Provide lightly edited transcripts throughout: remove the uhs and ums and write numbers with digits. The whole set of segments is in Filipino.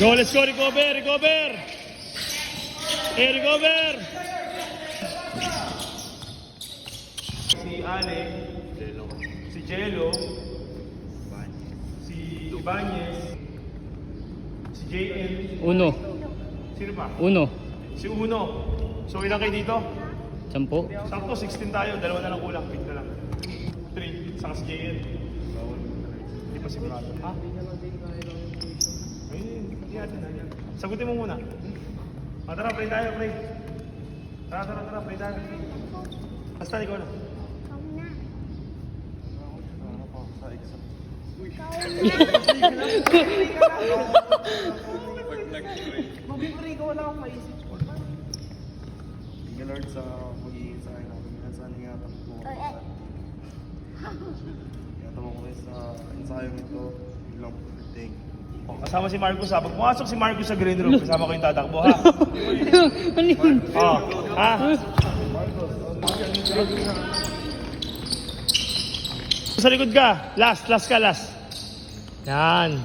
Go, let's go, recover, recover! Hey, recover! Si Ale, si Jello, si Ibanez, si JL. Uno. Sino pa? Uno. Si Uno. So ilang kayo dito? 10. Sakto, 16 tayo. Dalawa na lang kulang. Pit na lang. 3. Saka si JL. Hindi pa sigurado. Ha? Ayun, hindi natin na yan. Sagutin mo muna. Tara, pray tayo, pray. Tara, pray tayo. Basta, ikaw na. Mag-pray ko, wala akong maisip. Thank you Lord sa pag-iingin sa akin namin. Sana ingatan po. Ingatan mo ko sa ensayong ito. Yun lang po. Thank you. Kasama si Marcos ha. Pag pumasok si Marcos sa green room, kasama ko yung tatakbo ha. Ano yun? Oh, ha? Sa likod ka. Last ka, last. Yan.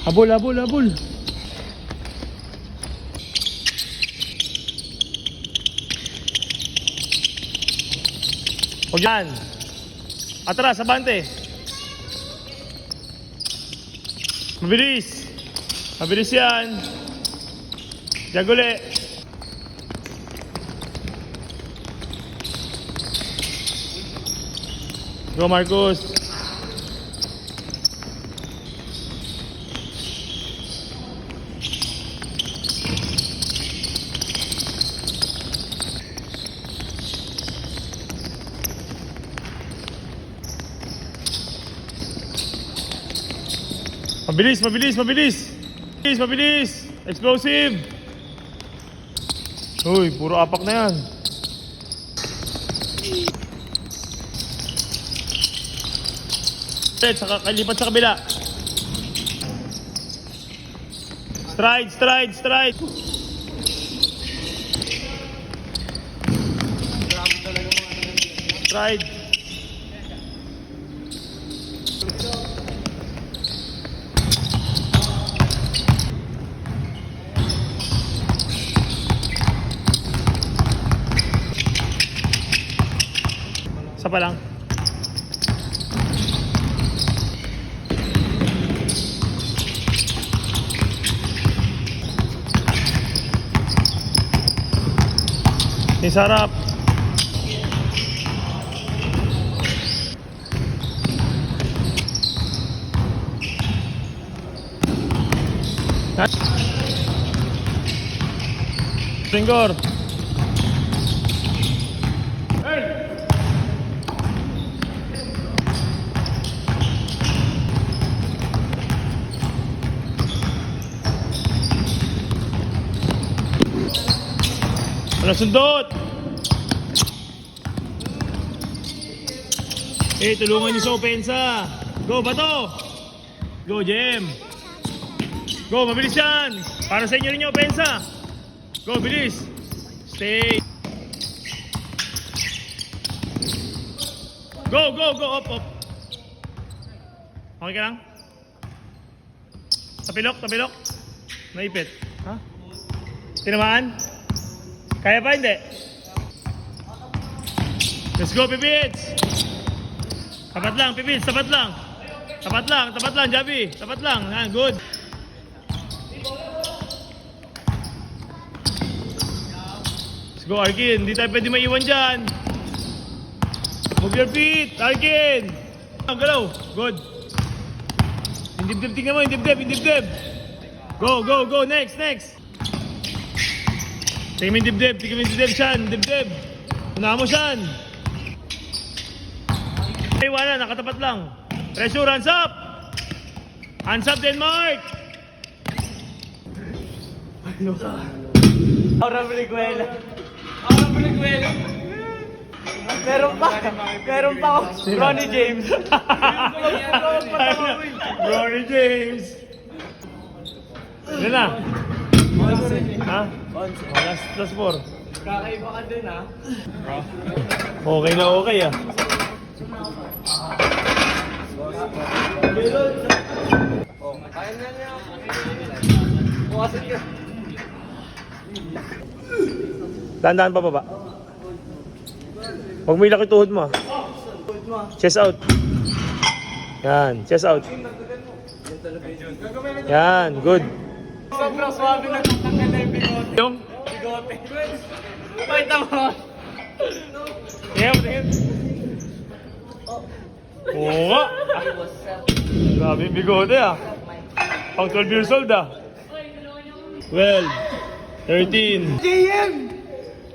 Habol. Huwag yan. Atras, abante. Mabilis yan. Jagule. Go, Marcos. Mabilis. Explosive. Uy, puro apak na yan. Lipat sa kabila. Stride. Stride. Isa pa lang. Yung sarap. Ringor. Wala sundot. Tulungan niyo sa opensa. Go, Bato. Go, Jem. Go, mabilis yan. Para sa inyo rin yung opensa. Go, bilis. Stay. Go. Up. Okay ka lang? Tapilok. Naipit. Ha? Tinamaan? Kaya pa, hindi? Let's go, Pipits! Tapat lang, Pipits, tapat lang, Javi, tapat lang, good. Let's go, Arkin, hindi tayo pwede maiwan dyan. Move your feet, Arkin! Galaw, good. Indibdib, tingnan mo, indibdib. Go, next. Tingnan mo yung dibdib, Shan, dibdib. Unahan mo, Shan. Iwanan, nakatapat lang. Pressure, hands up, Denmark. Aura Bricuela. Meron pa ako. Ronnie James. Ronnie James. Yan na. Ha? Last four. Kakaiba ka din ha. Okay na okay ah. Kaya na niya. Bukasan ka. Dahan-dahan pa baba. Huwag mo ilaki tuhod mo ah. Chest out. Yan, chest out. Yan, good. Sobrang swabe na tatanggal na yung bigote. Yung? Bigote. Pakita mo. Tingnan mo, tingnan. Oo nga. Grabe yung bigote ah. Pang 12 years old ah. 12. 13. JM!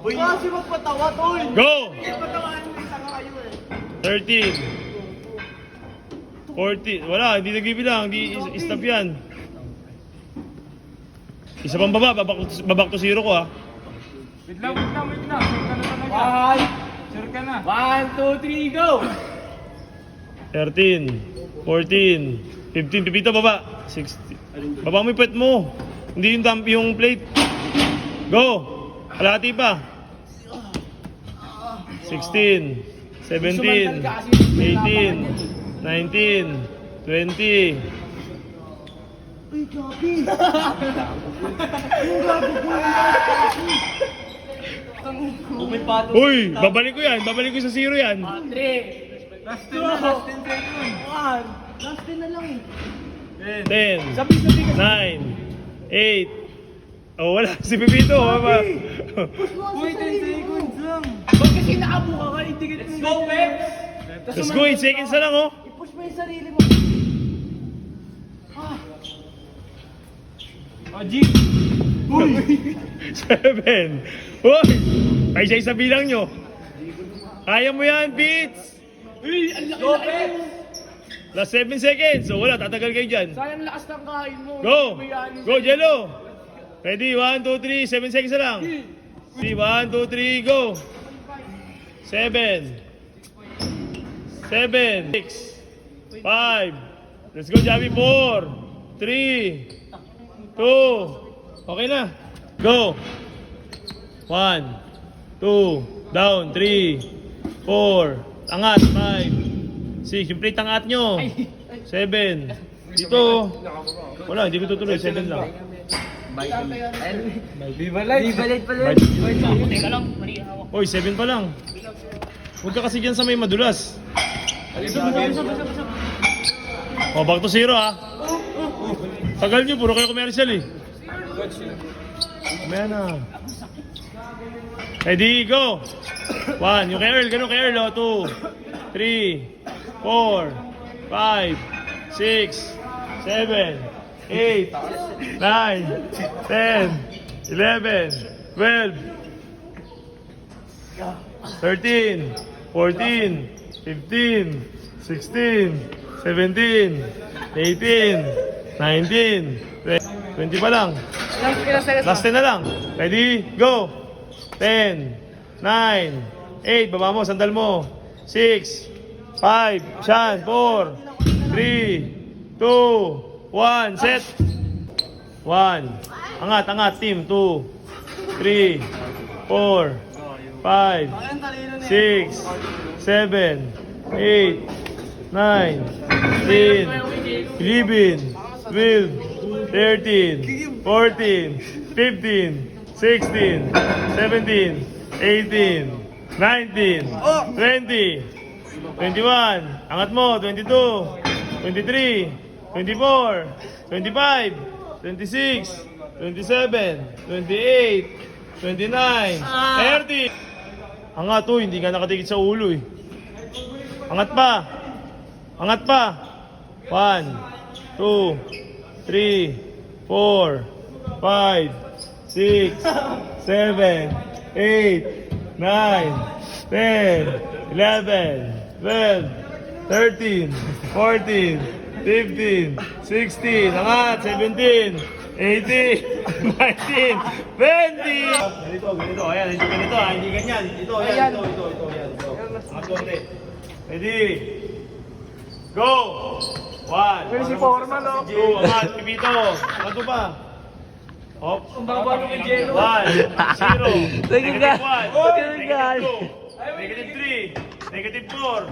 Kasi magpatawa, tol. Go! Patawain mo isang kayo eh. 13. 14. Wala, hindi nagbibilang. Hindi stop yan. Isa pang baba, babak to zero ko ah. Wait lang. One. Sure ka na. 1, 2, 3, go! 13, 14, 15, pipito baba. 16. Baba mo yung pet mo. Hindi yung dump yung plate. Go! Kalahati pa. 16, 17, 18, 19, 20. Uy, gabi! Uy, babalik ko yan. Babalik ko sa zero yan. 3. Last 10 na, last 10 seconds. 1. Last 10 na lang eh. 10, Sabi ka. 9, 8. Oh, wala. Si Pipito. Baba. Uy, 10 seconds lang. Ba't kasi nakabu ka ka? Hindi ka. Let's go, Peps! Let's go. 8 seconds na lang oh. I-push mo yung sarili mo. Ah, G! 7. Uy! Ay siya sa bilang nyo. Kaya mo yan, Beats! Uy, ang laki na kayo! Last 7 seconds. So wala, tatagal kayo dyan. Sayang lakas ng kain mo. Go! Bayanin Go, sa'yo. Jello! Ready? 1, 2, 3. 7 seconds na lang. 1, 2, 3, go! 7. 7. 6. 5. Let's go, Javi. 4. 3. 2. Okay na. Go! 1, 2, down, 3, 4, angat, 5, 6, yung plate angat nyo, 7, dito, wala, hindi ko tutuloy, 7 lang. Viva Light pala. Teka lang, mali hawak. Oy, 7 pa lang. Huwag ka kasi dyan sa may madulas. O, back to zero ha. Tagal nyo, puro kayo commercial eh. Mamaya na. Ready, go! 1, yung kay Earl, ganun kay Earl, 2, 3, 4, 5, 6, 7, 8, 9, 10, 11, 12, 13, 14, 15, 16, 17, 18, 19, 20 pa lang. Last 10 na lang. Ready? Go! 10, 9, 8, baba mo, sandal mo. 6, 5, syan, 4, 3, 2, 1, set. 1, angat, angat, team. 2, 3, 4, 5, 6, 7, 8, 9, 10, 11, 12, 13, 14, 15, 16, 17, 18, 19, 20, 21, angat mo, 22, 23, 24, 25, 26, 27, 28, 29, 30. Angat to, hindi ka nakatikit sa ulo eh. Angat pa. Angat pa. 1, 2, 3, 4, 5, 6, 7, 8, 9, 10, 11, 12, 13, 14, 15, 16, angat, 17, 18, 19, 20! Ganito, ayan, ganito, hindi ganyan. Ito, ayan, ito, ayan. Angat konti. Ready? Go! 1. Pwede si Foreman, no? 2. Angat. Pipito. Ano pa? Hop. Ang baba nung may Jello. 1. 0. Thank you, Negative guys. 1. Thank you, guys. Negative 2. Negative 3. Negative 4.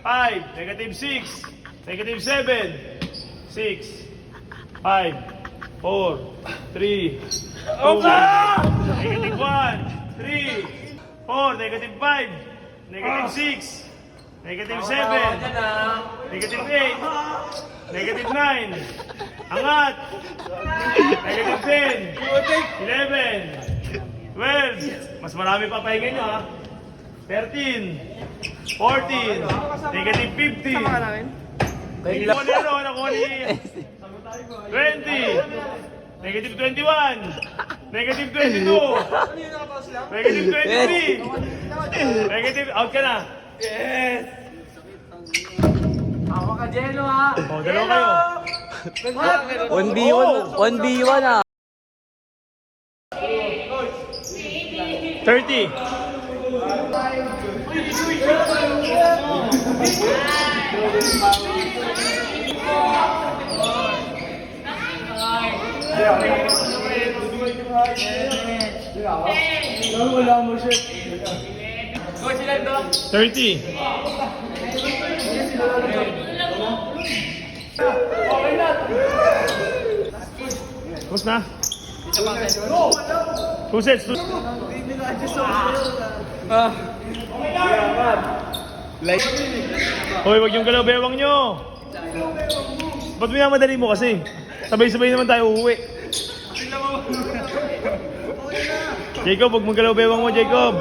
5. Negative 6. Negative 7. 6. 5. 4. 3. 2. Negative 1. 3. 4. Negative 5. Negative 6. Negative 7. Negative 8. Negative 9. Angat. Negative 10. 11. 12. Mas marami pa pahinga nyo ha. 13. 14. Negative 50. Nakuha ni ano? Nakuha ni 20. Negative 21. Negative 22. Negative 23. Negative, out ka na. Hawa ka, Jello, ha? O, dalawa kayo. 1v1, 1v1 ah. 30. Wala mo siya. Go sila doon. 30. Tapos na? 2 sets. Hoy, wag yung galaw bewang nyo. Ba't minamadali mo kasi? Sabay-sabay naman tayo uuwi. Jacob, wag mong galaw bewang mo, Jacob.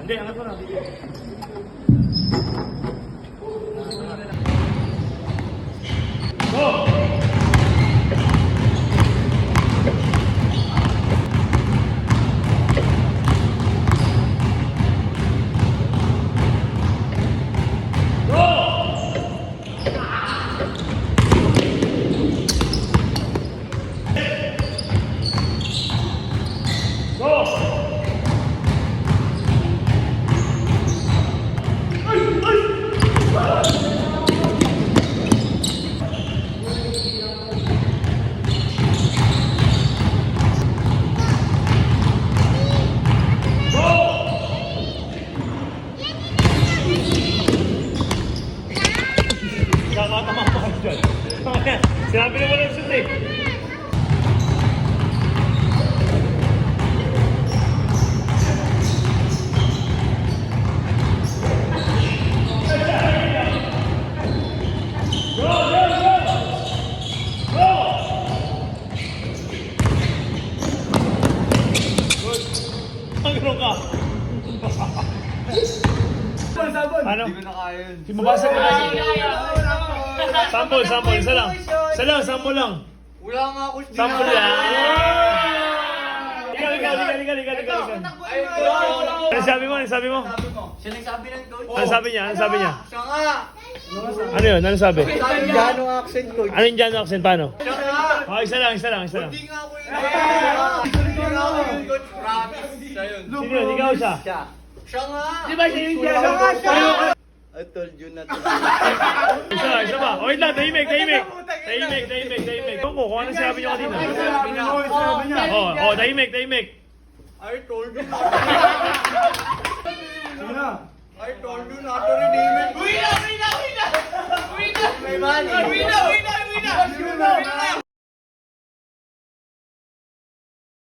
Hindi, angat mo na. Go! Kakatama pa ka dyan. Sinabi na mo lang shoot eh. Magano ka? Ano? Hindi ko na kaya yun. Di mabasa ko na. Sample, sample. Isa lang. Isa lang, sample lang. Wala nga ako. Sample lang. Ikaw. Ano sabi mo? Ano sabi mo? Siya nagsabi ng coach. Ano sabi niya? Ano sabi niya? Siya nga. Ano yun? Ano sabi? Indiano accent ko. Ano yung Jano accent? Paano? Siya nga. Oh, isa lang. Hindi nga ako yun. Hindi nga ako yun, coach. Promise. Siya yun. Sino yun? Ikaw siya? Siya nga. Di ba siya yung Jello? Siya nga, siya nga. I told you not to. Isa ba? O, wait lang. Tahimik. Kung ano sinabi niyo kanina? Oh, tahimik. I told you not to. I told you not to redeem it. Uwi na! May money. Uwi na!